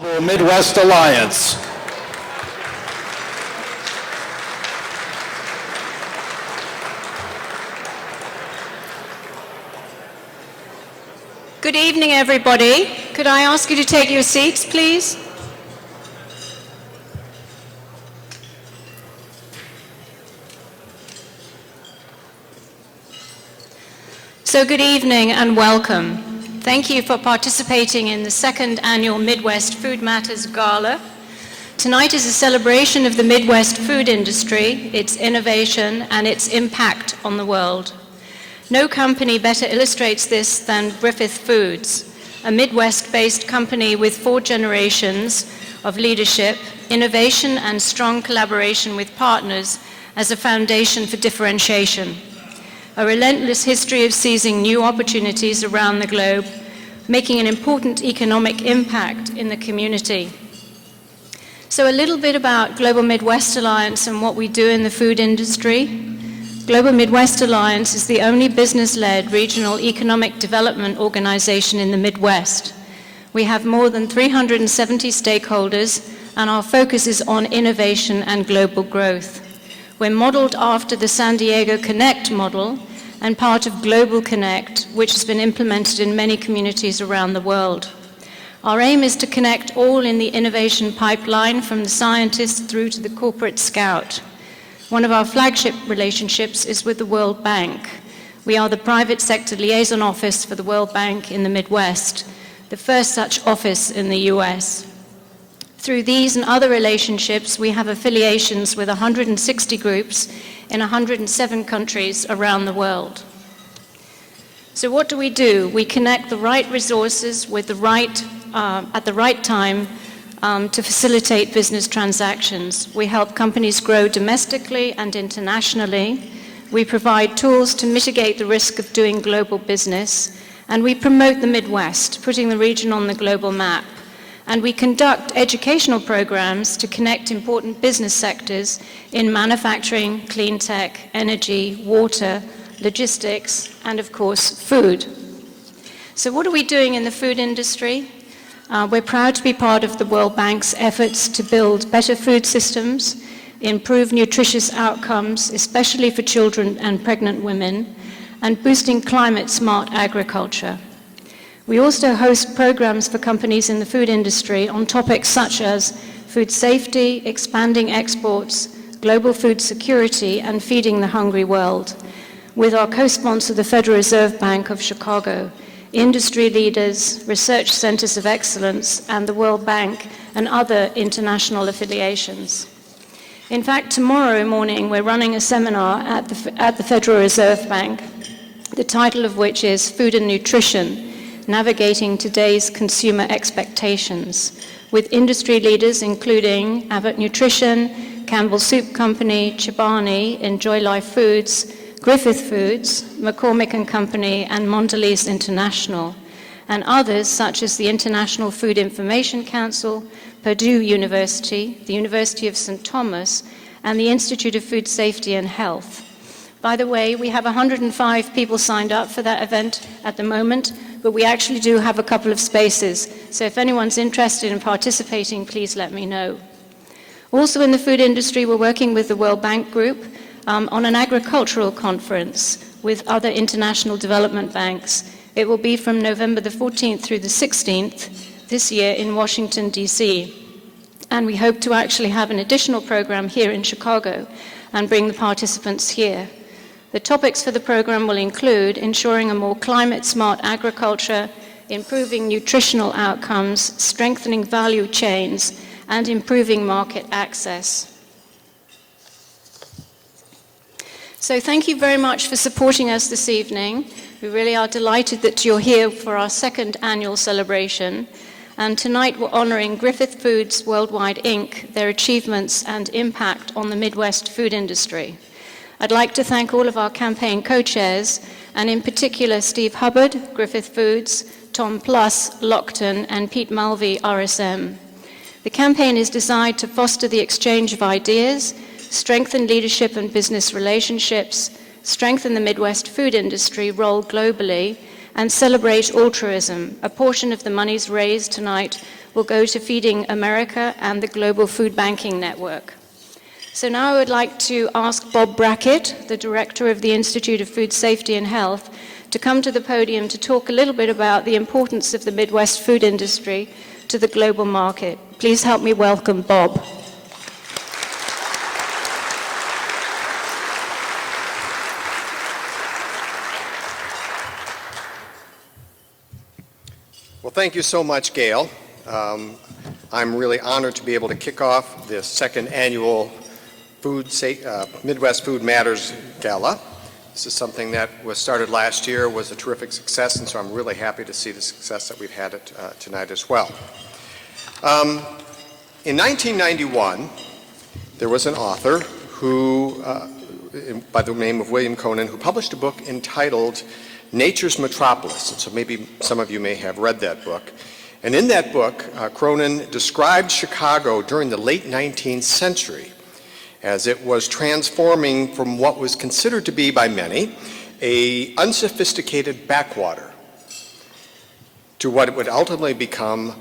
Midwest Alliance. Good evening, everybody. Could I ask you to take your seats, please? So good evening and welcome. Thank you for participating in the second annual Midwest Food Matters Gala. Tonight is a celebration of the Midwest food industry, its innovation, and its impact on the world. No company better illustrates this than Griffith Foods, a Midwest-based company with 4 generations of leadership, innovation, and strong collaboration with partners as a foundation for differentiation. A relentless history of seizing new opportunities around the globe, making an important economic impact in the community. So a little bit about Global Midwest Alliance and what we do in the food industry. Global Midwest Alliance is the only business-led regional economic development organization in the Midwest. We have more than 370 stakeholders, and our focus is on innovation and global growth. We're modeled after the San Diego Connect model and part of Global Connect, which has been implemented in many communities around the world. Our aim is to connect all in the innovation pipeline, from the scientists through to the corporate scout. One of our flagship relationships is with the World Bank. We are the private sector liaison office for the World Bank in the Midwest, the first such office in the US. Through these and other relationships, we have affiliations with 160 groups in 107 countries around the world. So what do? We connect the right resources with the right, at the right time to facilitate business transactions. We help companies grow domestically and internationally. We provide tools to mitigate the risk of doing global business. And we promote the Midwest, putting the region on the global map. And we conduct educational programs to connect important business sectors in manufacturing, clean tech, energy, water, logistics, and of course, food. So what are we doing in the food industry? We're proud to be part of the World Bank's efforts to build better food systems, improve nutritious outcomes, especially for children and pregnant women, and boosting climate-smart agriculture. We also host programs for companies in the food industry on topics such as food safety, expanding exports, global food security, and feeding the hungry world, with our co-sponsor, the Federal Reserve Bank of Chicago, industry leaders, research centers of excellence, and the World Bank and other international affiliations. In fact, tomorrow morning, we're running a seminar at the Federal Reserve Bank, the title of which is Food and Nutrition: Navigating Today's Consumer Expectations, with industry leaders including Abbott Nutrition, Campbell Soup Company, Chobani, Enjoy Life Foods, Griffith Foods, McCormick & Company, and Mondelez International, and others such as the International Food Information Council, Purdue University, the University of St. Thomas, and the Institute of Food Safety and Health. By the way, we have 105 people signed up for that event at the moment, but we actually do have a couple of spaces. So if anyone's interested in participating, please let me know. Also in the food industry, we're working with the World Bank Group on an agricultural conference with other international development banks. It will be from November the 14th through the 16th this year in Washington, D.C. And we hope to actually have an additional program here in Chicago and bring the participants here. The topics for the program will include ensuring a more climate-smart agriculture, improving nutritional outcomes, strengthening value chains, and improving market access. So thank you very much for supporting us this evening. We really are delighted that you're here for our second annual celebration. And tonight we're honoring Griffith Foods Worldwide, Inc., their achievements and impact on the Midwest food industry. I'd like to thank all of our campaign co-chairs, and in particular Steve Hubbard, Griffith Foods, Tom Plus, Lockton, and Pete Mulvey, RSM. The campaign is designed to foster the exchange of ideas, strengthen leadership and business relationships, strengthen the Midwest food industry role globally, and celebrate altruism. A portion of the monies raised tonight will go to Feeding America and the Global Food Banking Network. So now I would like to ask Bob Brackett, the Director of the Institute of Food Safety and Health, to come to the podium to talk a little bit about the importance of the Midwest food industry to the global market. Please help me welcome Bob. Well, thank you so much, Gail. I'm really honored to be able to kick off this second annual Midwest Food Matters Gala. This is something that was started last year, was a terrific success, and so I'm really happy to see the success that we've had tonight as well. In 1991, there was an author who, by the name of William Cronon, who published a book entitled Nature's Metropolis. And so maybe some of you may have read that book. And in that book, Cronon described Chicago during the late 19th century as it was transforming from what was considered to be by many an unsophisticated backwater to what it would ultimately become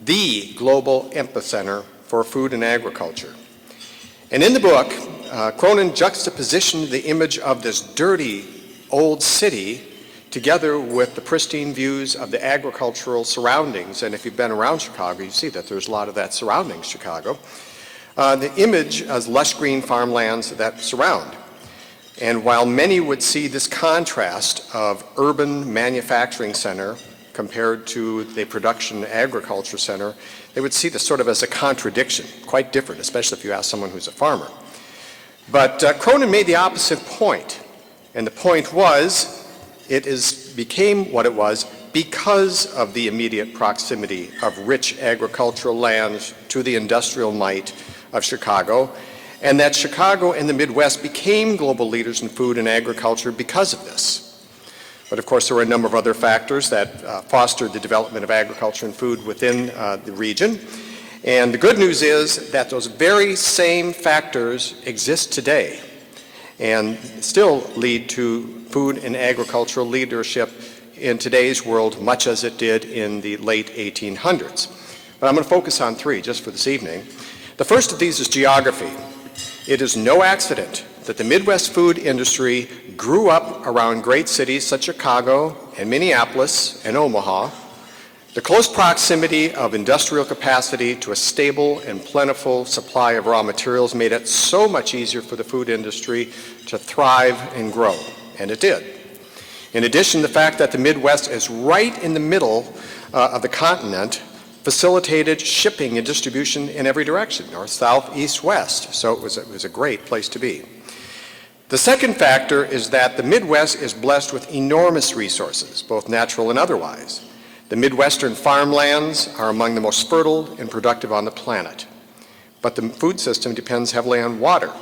the global epicenter for food and agriculture. And in the book, Cronon juxtapositioned the image of this dirty old city together with the pristine views of the agricultural surroundings. And if you've been around Chicago, you see that there's a lot of that surrounding Chicago. The image as lush green farmlands that surround. And while many would see this contrast of urban manufacturing center compared to the production agriculture center, they would see this sort of as a contradiction, quite different, especially if you ask someone who's a farmer. But Cronon made the opposite point. And the point was, became what it was because of the immediate proximity of rich agricultural lands to the industrial might of Chicago, and that Chicago and the Midwest became global leaders in food and agriculture because of this. But of course, there were a number of other factors that fostered the development of agriculture and food within the region. And the good news is that those very same factors exist today and still lead to food and agricultural leadership in today's world, much as it did in the late 1800s. But I'm going to focus on three just for this evening. The first of these is geography. It is no accident that the Midwest food industry grew up around great cities such as Chicago and Minneapolis and Omaha. The close proximity of industrial capacity to a stable and plentiful supply of raw materials made it so much easier for the food industry to thrive and grow, and it did. In addition, the fact that the Midwest is right in the middle of the continent facilitated shipping and distribution in every direction, north, south, east, west. So it was a great place to be. The second factor is that the Midwest is blessed with enormous resources, both natural and otherwise. The Midwestern farmlands are among the most fertile and productive on the planet. But the food system depends heavily on water.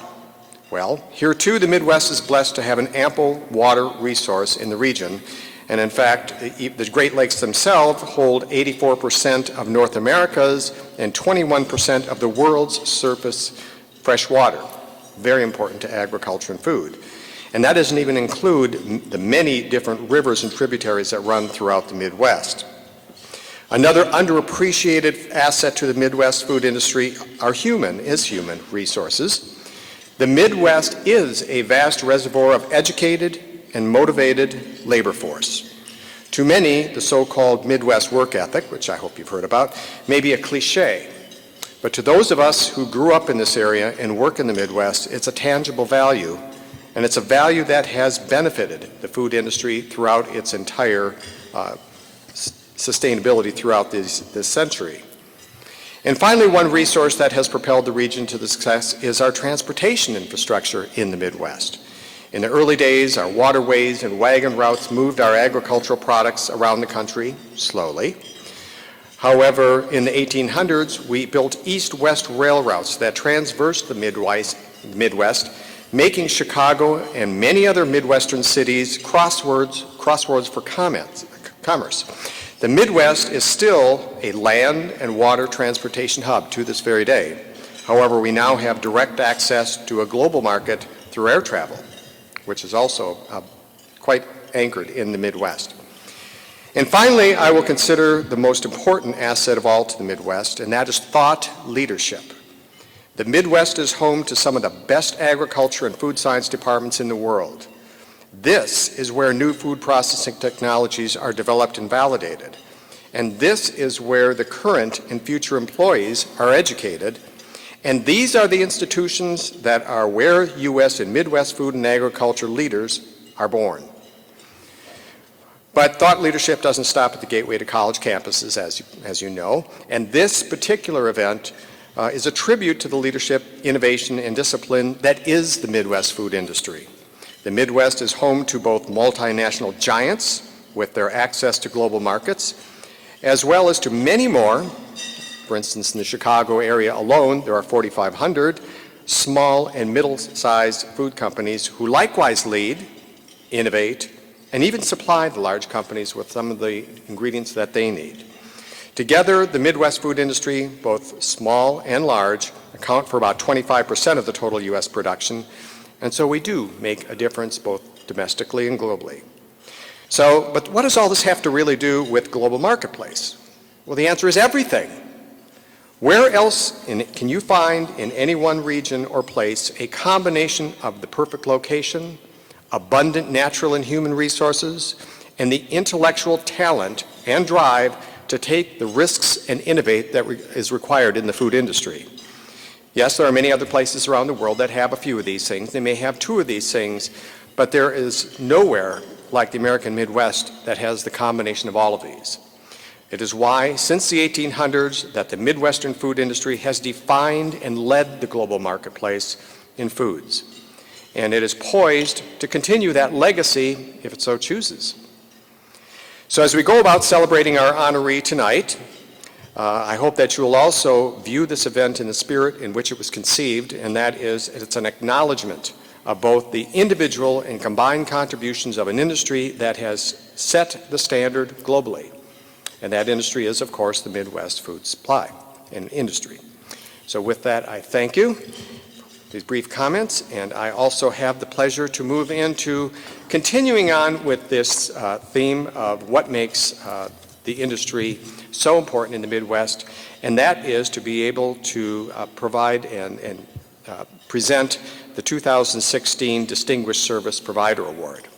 Well, here too the Midwest is blessed to have an ample water resource in the region. And in fact, the Great Lakes themselves hold 84% of North America's and 21% of the world's surface fresh water. Very important to agriculture and food. And that doesn't even include the many different rivers and tributaries that run throughout the Midwest. Another underappreciated asset to the Midwest food industry is human resources. The Midwest is a vast reservoir of educated and motivated labor force. To many, the so-called Midwest work ethic, which I hope you've heard about, may be a cliche. But to those of us who grew up in this area and work in the Midwest, it's a tangible value, and it's a value that has benefited the food industry throughout its entire sustainability throughout this century. And finally, one resource that has propelled the region to the success is our transportation infrastructure in the Midwest. In the early days, our waterways and wagon routes moved our agricultural products around the country slowly. However, in the 1800s, we built east-west rail routes that traversed the Midwest, making Chicago and many other Midwestern cities crossroads for commerce. The Midwest is still a land and water transportation hub to this very day. However, we now have direct access to a global market through air travel, which is also quite anchored in the Midwest. And finally, I will consider the most important asset of all to the Midwest, and that is thought leadership. The Midwest is home to some of the best agriculture and food science departments in the world. This is where new food processing technologies are developed and validated. And this is where the current and future employees are educated. And these are the institutions that are where U.S. and Midwest food and agriculture leaders are born. But thought leadership doesn't stop at the gateway to college campuses, as you know. And this particular event is a tribute to the leadership, innovation, and discipline that is the Midwest food industry. The Midwest is home to both multinational giants with their access to global markets, as well as to many more. For instance, in the Chicago area alone, there are 4,500 small and middle-sized food companies who likewise lead, innovate, and even supply the large companies with some of the ingredients that they need. Together, the Midwest food industry, both small and large, account for about 25% of the total U.S. production, and so we do make a difference both domestically and globally. But what does all this have to really do with global marketplace? Well, the answer is everything. Where else can you find in any one region or place a combination of the perfect location, abundant natural and human resources, and the intellectual talent and drive to take the risks and innovate that is required in the food industry? Yes, there are many other places around the world that have a few of these things. They may have two of these things, but there is nowhere like the American Midwest that has the combination of all of these. It is why, since the 1800s, that the Midwestern food industry has defined and led the global marketplace in foods. And it is poised to continue that legacy if it so chooses. So as we go about celebrating our honoree tonight, I hope that you will also view this event in the spirit in which it was conceived, and that is it's an acknowledgement of both the individual and combined contributions of an industry that has set the standard globally. And that industry is, of course, the Midwest food supply and industry. So with that, I thank you for these brief comments, and I also have the pleasure to move into continuing on with this theme of what makes the industry so important in the Midwest, and that is to be able to provide and present the 2016 Distinguished Service Provider Award.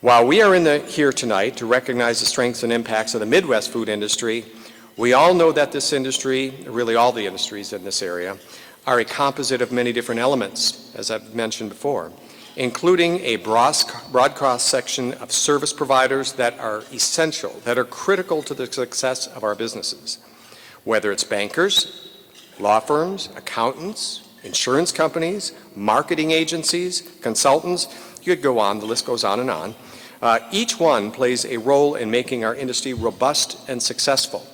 While we are here tonight to recognize the strengths and impacts of the Midwest food industry, we all know that this industry, really all the industries in this area, are a composite of many different elements, as I've mentioned before, including a broad cross-section of service providers that are essential, that are critical to the success of our businesses, whether it's bankers, law firms, accountants, insurance companies, marketing agencies, consultants. You could go on, the list goes on and on. Each one plays a role in making our industry robust and successful.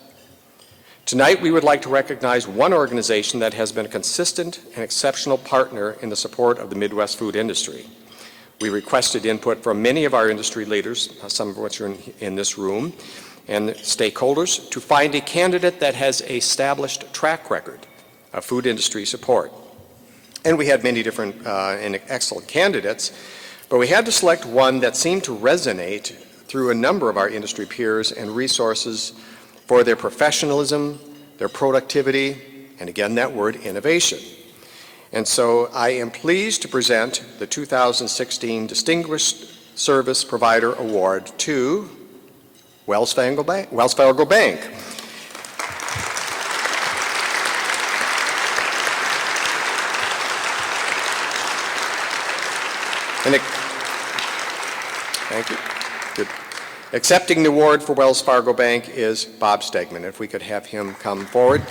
Tonight, we would like to recognize one organization that has been a consistent and exceptional partner in the support of the Midwest food industry. We requested input from many of our industry leaders, some of which are in this room, and stakeholders, to find a candidate that has an established track record of food industry support. And we had many different and excellent candidates, but we had to select one that seemed to resonate through a number of our industry peers and resources for their professionalism, their productivity, and again, that word, innovation. And so I am pleased to present the 2016 Distinguished Service Provider Award to Wells Fargo Bank. Thank you. Good. Accepting the award for Wells Fargo Bank is Bob Stegman. If we could have him come forward.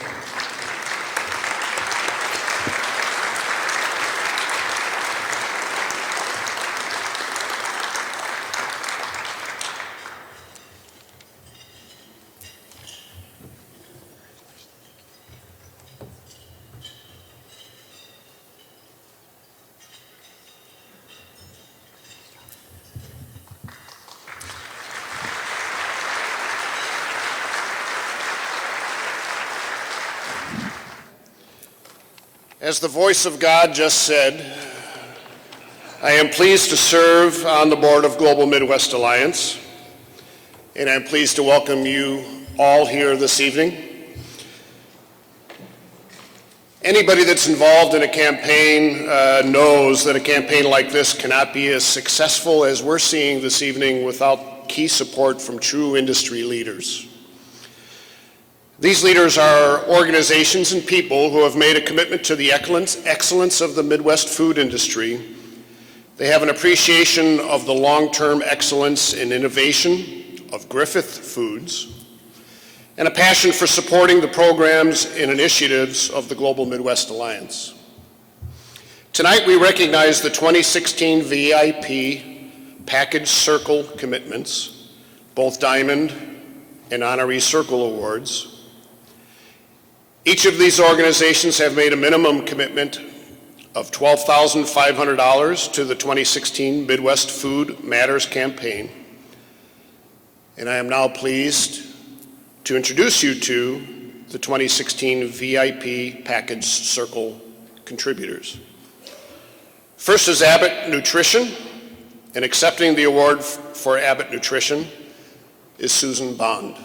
As the voice of God just said, I am pleased to serve on the board of Global Midwest Alliance. and I'm pleased to welcome you all here this evening. Anybody that's involved in a campaign knows that a campaign like this cannot be as successful as we're seeing this evening without key support from true industry leaders. These leaders are organizations and people who have made a commitment to the excellence of the Midwest food industry. They have an appreciation of the long-term excellence and innovation of Griffith Foods, and a passion for supporting the programs and initiatives of the Global Midwest Alliance. Tonight we recognize the 2016 VIP Package Circle commitments, both Diamond and Honoree Circle Awards. Each of these organizations have made a minimum commitment of $12,500 to the 2016 Midwest Food Matters campaign. And I am now pleased to introduce you to the 2016 VIP Package Circle contributors. First is Abbott Nutrition, and accepting the award for Abbott Nutrition is Susan Bond.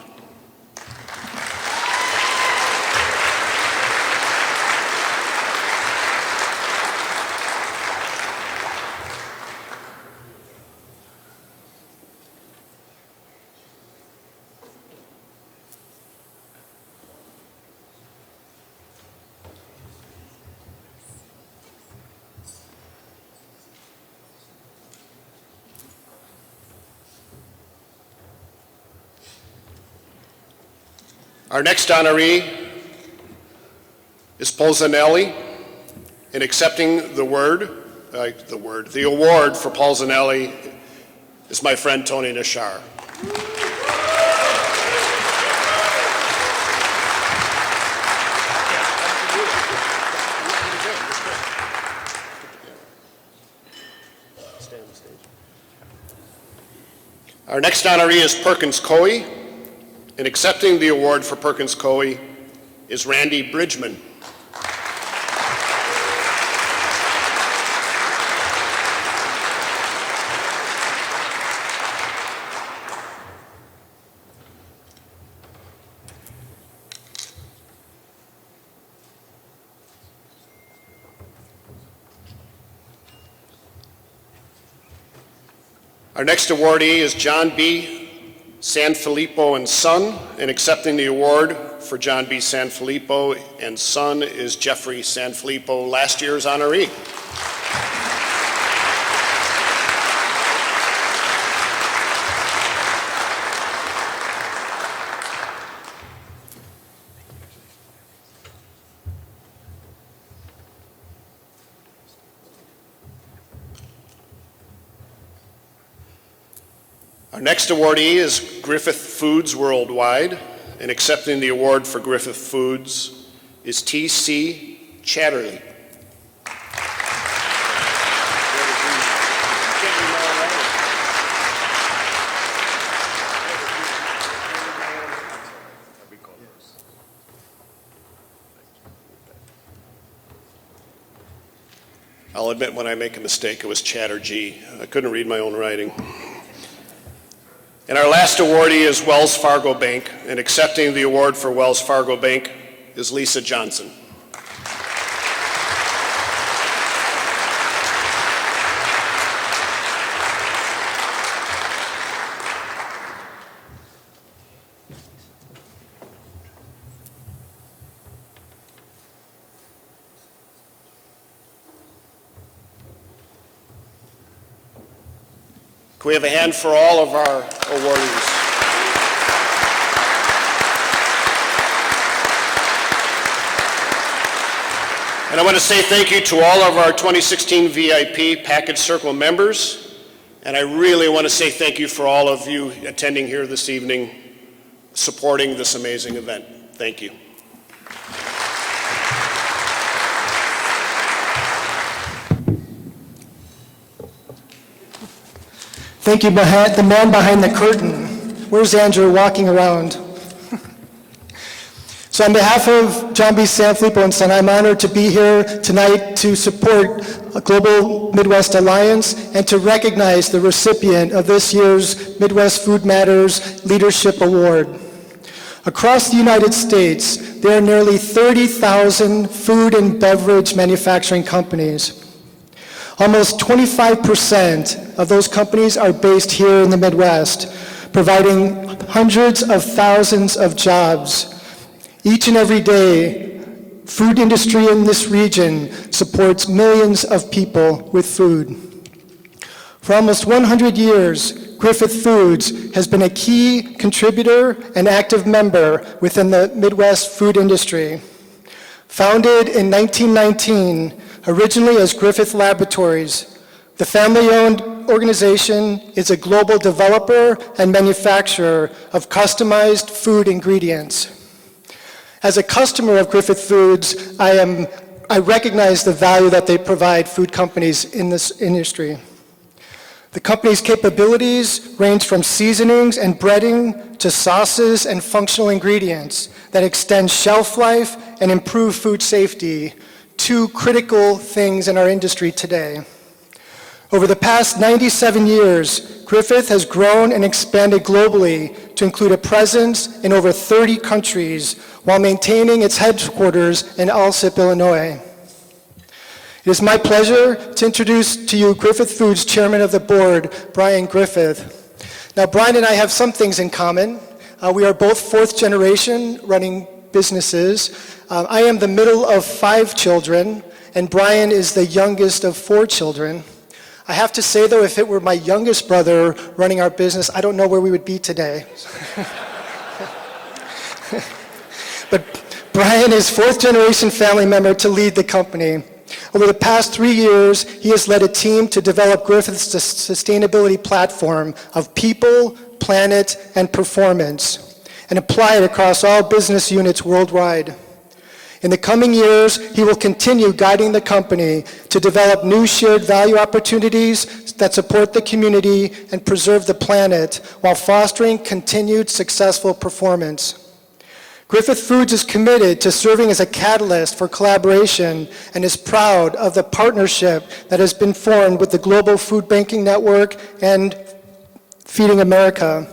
Our next honoree is Polzanelli, and accepting the award for Polzanelli is my friend Tony Nashar. Our next honoree is Perkins Coie, and accepting the award for Perkins Coie is Randy Bridgman. Our next awardee is John B. Sanfilippo and Son, and accepting the award for John B. Sanfilippo and Son is Jeffrey Sanfilippo, last year's honoree. Our next awardee is Griffith Foods Worldwide, and accepting the award for Griffith Foods is T.C. Chatterley. I'll admit when I make a mistake, it was Chatterjee. I couldn't read my own writing. And our last awardee is Wells Fargo Bank, and accepting the award for Wells Fargo Bank is Lisa Johnson. Can we have a hand for all of our awardees? And I want to say thank you to all of our 2016 VIP Package Circle members, and I really want to say thank you for all of you attending here this evening, supporting this amazing event. Thank you. Thank you, the man behind the curtain. Where's Andrew walking around? So on behalf of John B. Sanfilippo and Son, I'm honored to be here tonight to support a Global Midwest Alliance and to recognize the recipient of this year's Midwest Food Matters Leadership Award. Across the United States, there are nearly 30,000 food and beverage manufacturing companies. Almost 25% of those companies are based here in the Midwest, providing hundreds of thousands of jobs. Each and every day, food industry in this region supports millions of people with food. For almost 100 years, Griffith Foods has been a key contributor and active member within the Midwest food industry. Founded in 1919, originally as Griffith Laboratories, the family-owned organization is a global developer and manufacturer of customized food ingredients. As a customer of Griffith Foods, I recognize the value that they provide food companies in this industry. The company's capabilities range from seasonings and breading to sauces and functional ingredients that extend shelf life and improve food safety, two critical things in our industry today. Over the past 97 years, Griffith has grown and expanded globally to include a presence in over 30 countries while maintaining its headquarters in Alsip, Illinois. It is my pleasure to introduce to you Griffith Foods Chairman of the Board, Brian Griffith. Now, Brian and I have some things in common. We are both fourth generation running businesses. I am the middle of 5 children, and Brian is the youngest of 4 children. I have to say, though, if it were my youngest brother running our business, I don't know where we would be today. But Brian is fourth-generation family member to lead the company. Over the past 3 years, he has led a team to develop Griffith's sustainability platform of people, planet, and performance, and apply it across all business units worldwide. In the coming years, he will continue guiding the company to develop new shared value opportunities that support the community and preserve the planet while fostering continued successful performance. Griffith Foods is committed to serving as a catalyst for collaboration and is proud of the partnership that has been formed with the Global Food Banking Network and Feeding America.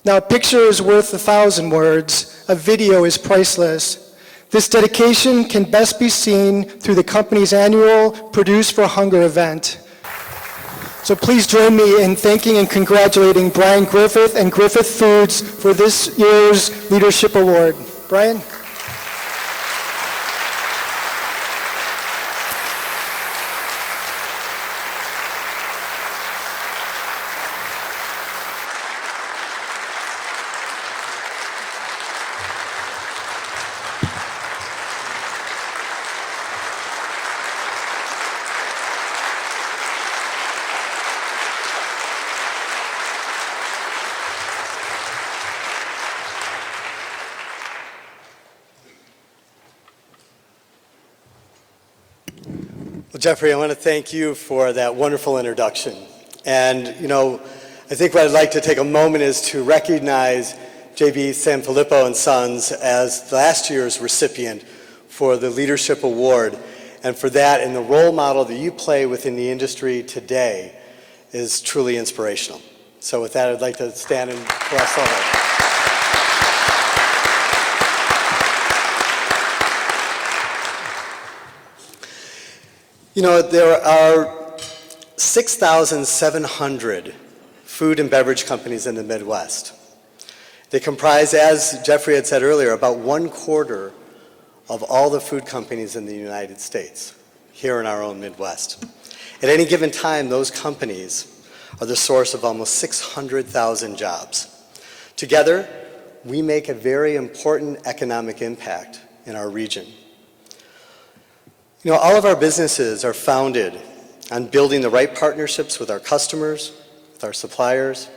Now, a picture is worth 1,000 words. A video is priceless. This dedication can best be seen through the company's annual Produce for Hunger event. So please join me in thanking and congratulating Brian Griffith and Griffith Foods for this year's Leadership Award. Brian? Well, Jeffrey, I want to thank you for that wonderful introduction. And, I think what I'd like to take a moment is to recognize J.B. Sanfilippo and Sons as last year's recipient for the Leadership Award. And for that, and the role model that you play within the industry today is truly inspirational. So with that, I'd like to stand and bless all of us. There are 6,700 food and beverage companies in the Midwest. They comprise, as Jeffrey had said earlier, about 1/4 of all the food companies in the United States, here in our own Midwest. At any given time, those companies are the source of almost 600,000 jobs. Together, we make a very important economic impact in our region. All of our businesses are founded on building the right partnerships with our customers, with our suppliers.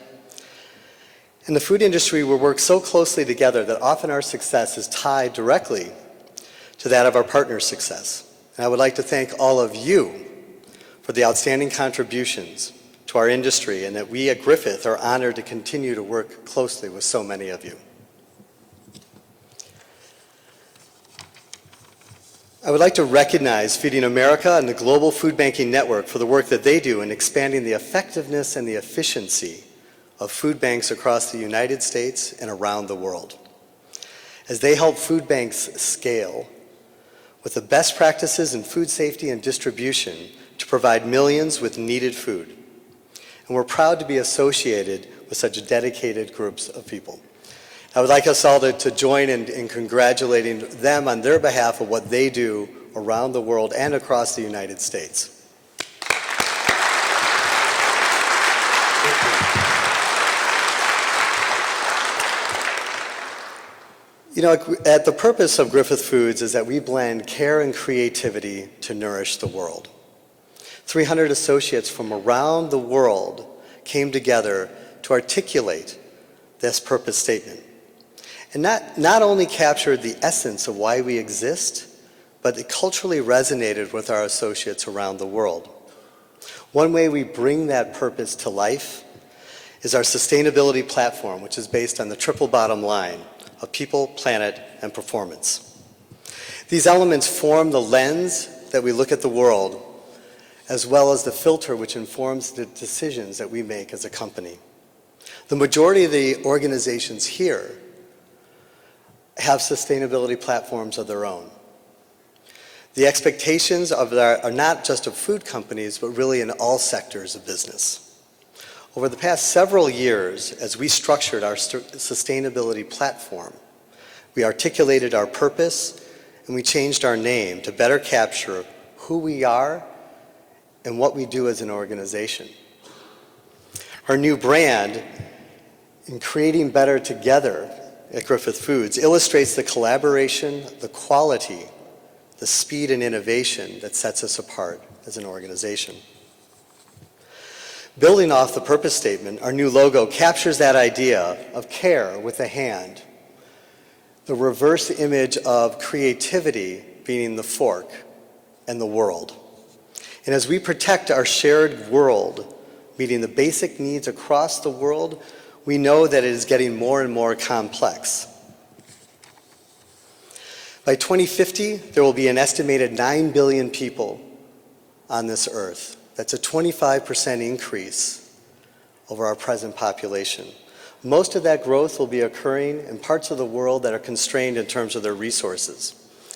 In the food industry, we work so closely together that often our success is tied directly to that of our partners' success. And I would like to thank all of you for the outstanding contributions to our industry, and that we at Griffith are honored to continue to work closely with so many of you. I would like to recognize Feeding America and the Global Food Banking Network for the work that they do in expanding the effectiveness and the efficiency of food banks across the United States and around the world, as they help food banks scale with the best practices in food safety and distribution to provide millions with needed food. And we're proud to be associated with such dedicated groups of people. I would like us all to join in congratulating them on their behalf of what they do around the world and across the United States. You know, at the purpose of Griffith Foods is that we blend care and creativity to nourish the world. 300 associates from around the world came together to articulate this purpose statement. And not only captured the essence of why we exist, but it culturally resonated with our associates around the world. One way we bring that purpose to life is our sustainability platform, which is based on the triple bottom line of people, planet, and performance. These elements form the lens that we look at the world, as well as the filter which informs the decisions that we make as a company. The majority of the organizations here have sustainability platforms of their own. The expectations are not just of food companies, but really in all sectors of business. Over the past several years, as we structured our sustainability platform, we articulated our purpose and we changed our name to better capture who we are and what we do as an organization. Our new brand, in creating better together at Griffith Foods, illustrates the collaboration, the quality, the speed and innovation that sets us apart as an organization. Building off the purpose statement, our new logo captures that idea of care with a hand, the reverse image of creativity being the fork and the world. And as we protect our shared world, meeting the basic needs across the world, we know that it is getting more and more complex. By 2050, there will be an estimated 9 billion people on this earth. That's a 25% increase over our present population. Most of that growth will be occurring in parts of the world that are constrained in terms of their resources,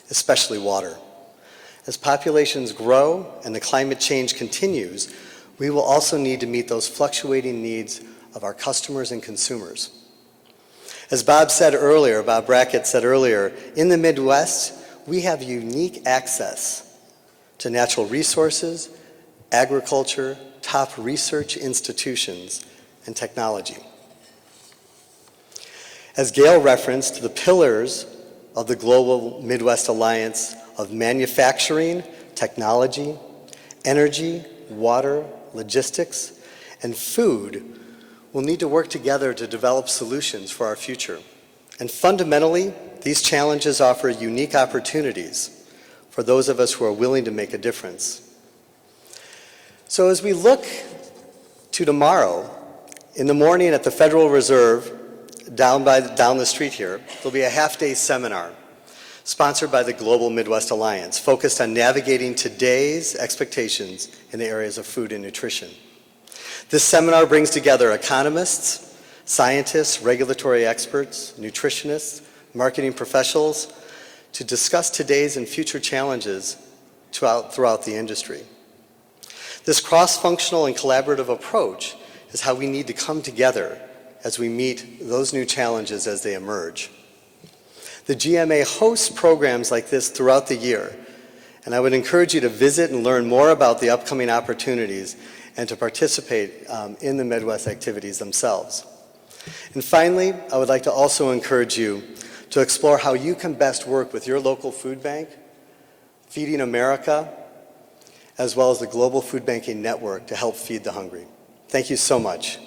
especially water. As populations grow and the climate change continues, we will also need to meet those fluctuating needs of our customers and consumers. As Bob Brackett said earlier, in the Midwest, we have unique access to natural resources, agriculture, top research institutions, and technology. As Gail referenced, the pillars of the Global Midwest Alliance of manufacturing, technology, energy, water, logistics, and food will need to work together to develop solutions for our future. And fundamentally, these challenges offer unique opportunities for those of us who are willing to make a difference. So as we look to tomorrow, in the morning at the Federal Reserve, down the street here, there'll be a half-day seminar sponsored by the Global Midwest Alliance, focused on navigating today's expectations in the areas of food and nutrition. This seminar brings together economists, scientists, regulatory experts, nutritionists, marketing professionals to discuss today's and future challenges throughout the industry. This cross-functional and collaborative approach is how we need to come together as we meet those new challenges as they emerge. The GMA hosts programs like this throughout the year, and I would encourage you to visit and learn more about the upcoming opportunities and to participate in the Midwest activities themselves. And finally, I would like to also encourage you to explore how you can best work with your local food bank, Feeding America, as well as the Global Food Banking Network to help feed the hungry. Thank you so much.